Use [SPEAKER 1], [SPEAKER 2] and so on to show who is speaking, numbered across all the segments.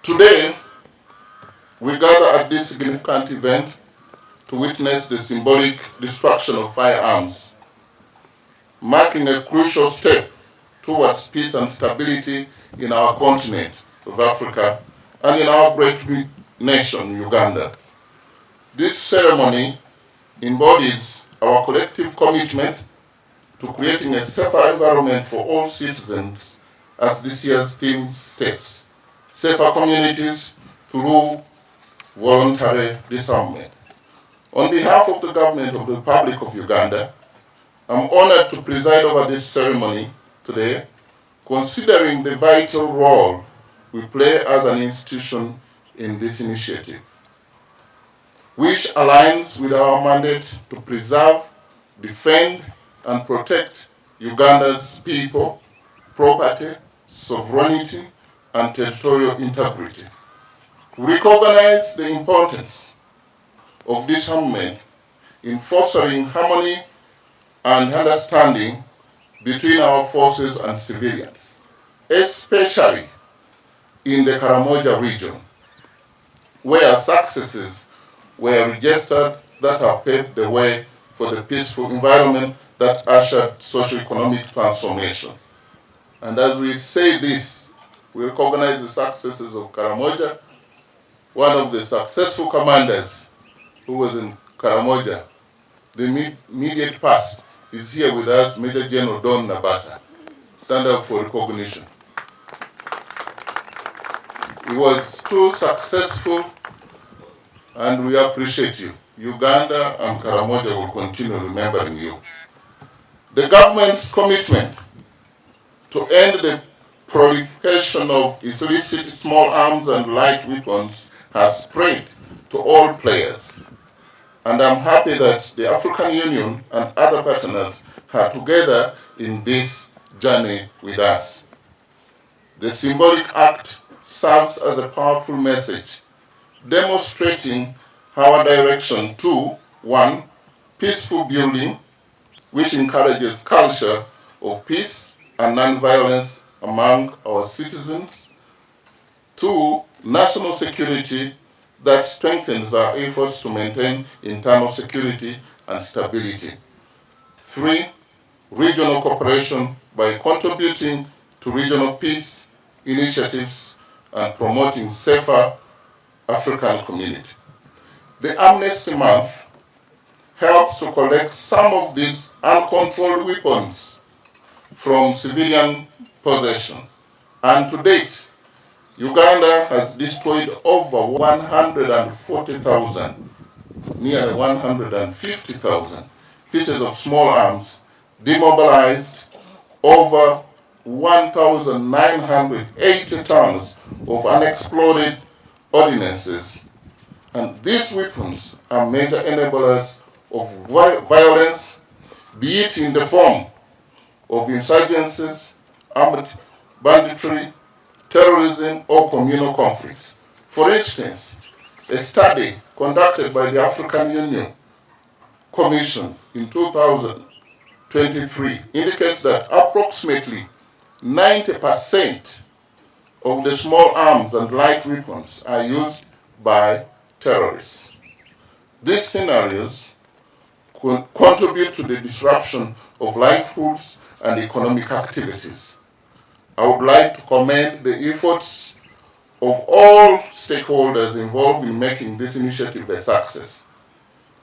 [SPEAKER 1] Today, we gather at this significant event to witness the symbolic destruction of firearms, marking a crucial step towards peace and stability in our continent of Africa and in our great nation, Uganda. This ceremony embodies our collective commitment to creating a safer environment for all citizens, as this year's theme states, safer communities through voluntary disarmament. On behalf of the government of the Republic of Uganda, I'm honored to preside over this ceremony today, considering the vital role we play as an institution in this initiative, which aligns with our mandate to preserve, defend, and protect Uganda's people, property, sovereignty, and territorial integrity. We recognize the importance of disarmament in fostering harmony and understanding between our forces and civilians, especially in the Karamoja region, where successes were registered that have paved the way for the peaceful environment that ushered socio-economic transformation. And as we say this, we recognize the successes of Karamoja. One of the successful commanders who was in Karamoja, the immediate past, is here with us, Major General Don Nabasa. Stand up for recognition. He was too successful, and we appreciate you. Uganda and Karamoja will continue remembering you. The government's commitment to end the proliferation of illicit small arms and light weapons has spread to all players. And I'm happy that the African Union and other partners are together in this journey with us. The symbolic act serves as a powerful message, demonstrating our direction to, 1, peaceful building, which encourages culture of peace and non-violence among our citizens. 2, national security that strengthens our efforts to maintain internal security and stability. 3, regional cooperation by contributing to regional peace initiatives and promoting safer African community. The Amnesty Month helps to collect some of these uncontrolled weapons from civilian possession. And to date, Uganda has destroyed over 140,000, nearly 150,000 pieces of small arms, demobilized over 1,980 tons of unexploded ordnances. And these weapons are major enablers of violence, be it in the form of insurgencies, armed banditry, terrorism, or communal conflicts. For instance, a study conducted by the African Union Commission in 2023 indicates that approximately 90% of the small arms and light weapons are used by terrorists. These scenarios contribute to the disruption of livelihoods and economic activities. I would like to commend the efforts of all stakeholders involved in making this initiative a success.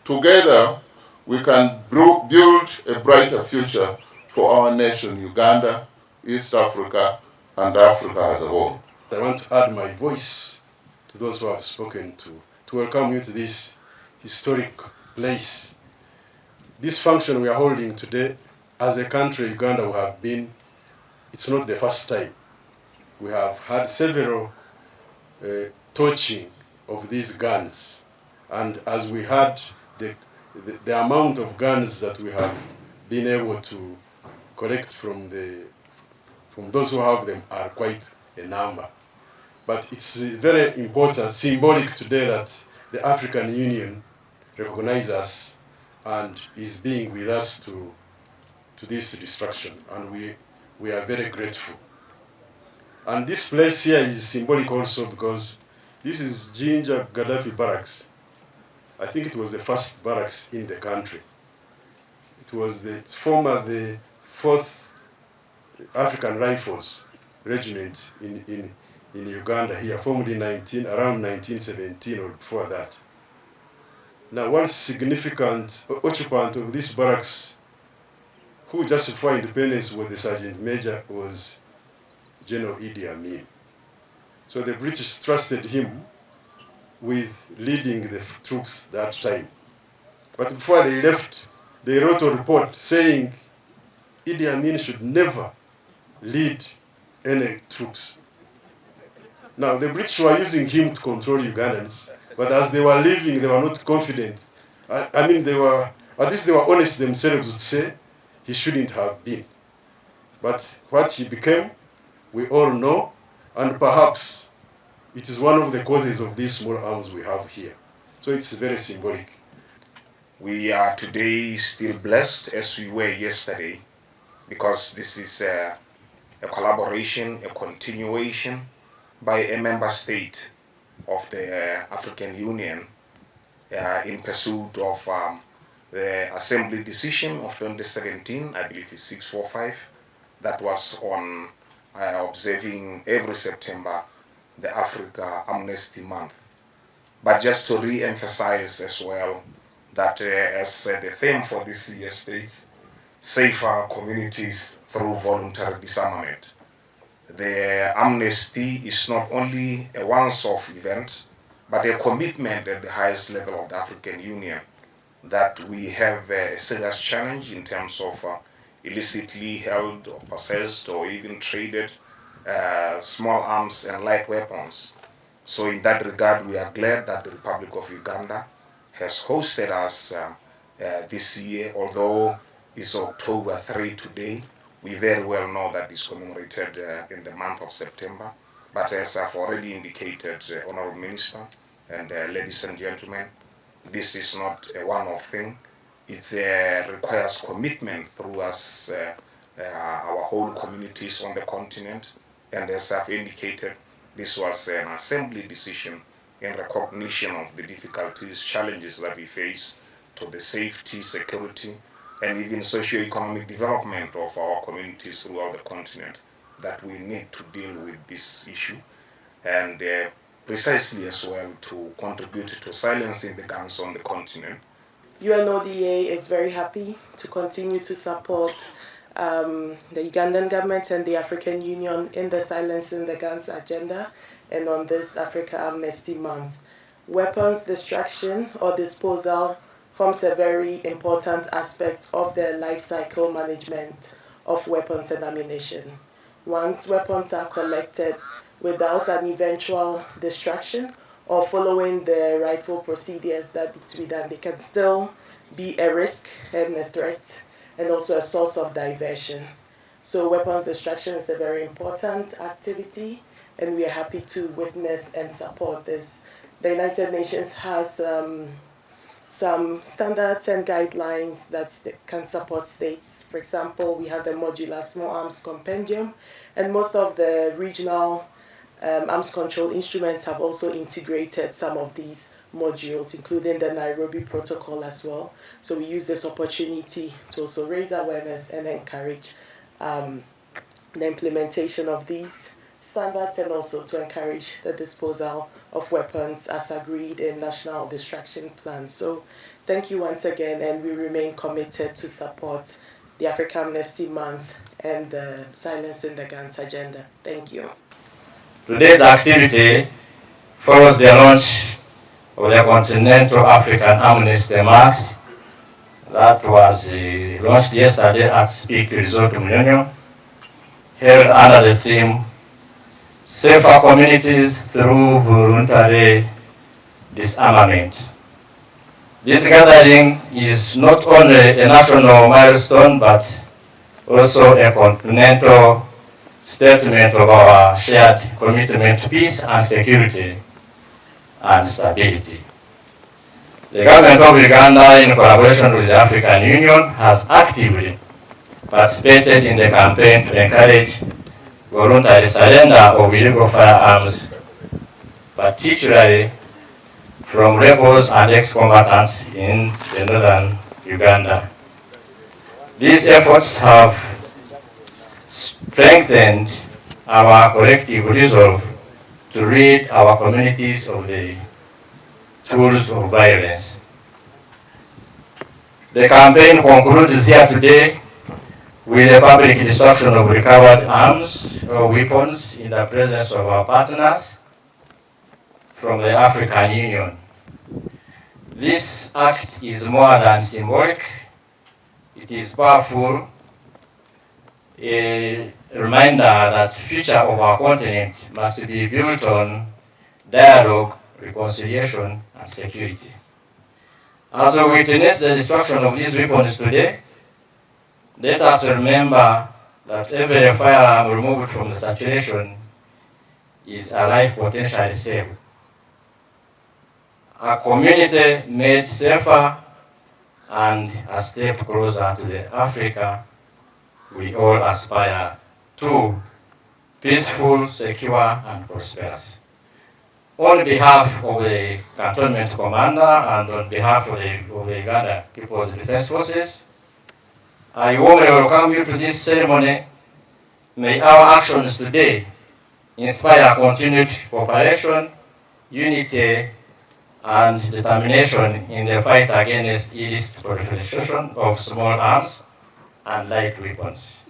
[SPEAKER 1] Together, we can build a brighter future for our nation, Uganda, East Africa, and Africa as a whole.
[SPEAKER 2] I want to add my voice to those who have spoken to welcome you to this historic place. This function we are holding today, as a country, Uganda, we have been, it's not the first time. We have had several torching of these guns. And as we had the amount of guns that we have been able to collect from those who have them are quite a number. But it's very important, symbolic today that the African Union recognizes us and is being with us to this destruction, and we are very grateful. And this place here is symbolic also because this is Ginger Gadaffi Barracks. I think it was the first barracks in the country. It was the 4th African Rifles Regiment in Uganda here, formed in around 1917 or before that. Now, one significant occupant of this barracks who just before independence was the Sergeant Major was General Idi Amin. So the British trusted him with leading the troops that time. But before they left, they wrote a report saying Idi Amin should never lead any troops. Now, the British were using him to control Ugandans, but as they were leaving, they were not confident. I mean, at least they were honest themselves to say he shouldn't have been. But what he became, we all know, and perhaps it is one of the causes of these small arms we have here. So it's very symbolic.
[SPEAKER 3] We are today still blessed as we were yesterday, because this is a collaboration, a continuation by a member state of the African Union in pursuit of the Assembly decision of 2017, I believe it's 645, that was on observing every September the Africa Amnesty Month. But just to re-emphasize as well that as the theme for this year states, safer communities through voluntary disarmament. The amnesty is not only a once-off event, but a commitment at the highest level of the African Union that we have a serious challenge in terms of illicitly held or possessed or even traded small arms and light weapons. So in that regard, we are glad that the Republic of Uganda has hosted us this year, although it's October 3 today. We very well know that it's commemorated in the month of September. But as I've already indicated, Honorable Minister and ladies and gentlemen, this is not a one-off thing. It requires commitment through us, our whole communities on the continent. And as I've indicated, this was an assembly decision in recognition of the difficulties, challenges that we face to the safety, security, and even socio-economic development of our communities throughout the continent, that we need to deal with this issue, and precisely as well to contribute to silencing the guns on the continent.
[SPEAKER 4] UNODA is very happy to continue to support the Ugandan government and the African Union in the silencing the guns agenda and on this Africa Amnesty Month. Weapons destruction or disposal forms a very important aspect of the life cycle management of weapons and ammunition. Once weapons are collected without an eventual destruction or following the rightful procedures that need to be done, they can still be a risk and a threat and also a source of diversion. So weapons destruction is a very important activity, and we are happy to witness and support this. The United Nations has some standards and guidelines that can support states. For example, we have the Modular Small Arms Compendium, and most of the regional arms control instruments have also integrated some of these modules, including the Nairobi Protocol as well. So we use this opportunity to also raise awareness and encourage the implementation of these standards, and also to encourage the disposal of weapons as agreed in national destruction plans. So thank you once again, and we remain committed to support the Africa Amnesty Month and the Silencing the Guns agenda. Thank you.
[SPEAKER 5] Today's activity follows the launch of the Continental African Amnesty Month that was launched yesterday at Speak Resort Millennium, held under the theme Safer Communities Through Voluntary Disarmament. This gathering is not only a national milestone but also a continental statement of our shared commitment to peace and security and stability. The government of Uganda, in collaboration with the African Union, has actively participated in the campaign to encourage voluntary surrender of illegal firearms, particularly from rebels and ex-combatants in the northern Uganda. These efforts have strengthened our collective resolve to rid our communities of the tools of violence. The campaign concludes here today with the public destruction of recovered arms or weapons in the presence of our partners from the African Union. This act is more than symbolic. It is powerful, a reminder that the future of our continent must be built on dialogue, reconciliation, and security. As we witness the destruction of these weapons today, let us remember that every firearm removed from the circulation is a life potentially saved. A community made safer and a step closer to the Africa we all aspire to, peaceful, secure, and prosperous. On behalf of the Cantonment Commander and on behalf of the Uganda People's Defense Forces, I warmly welcome you to this ceremony. May our actions today inspire continued cooperation, unity, and determination in the fight against illicit proliferation of small arms and light weapons.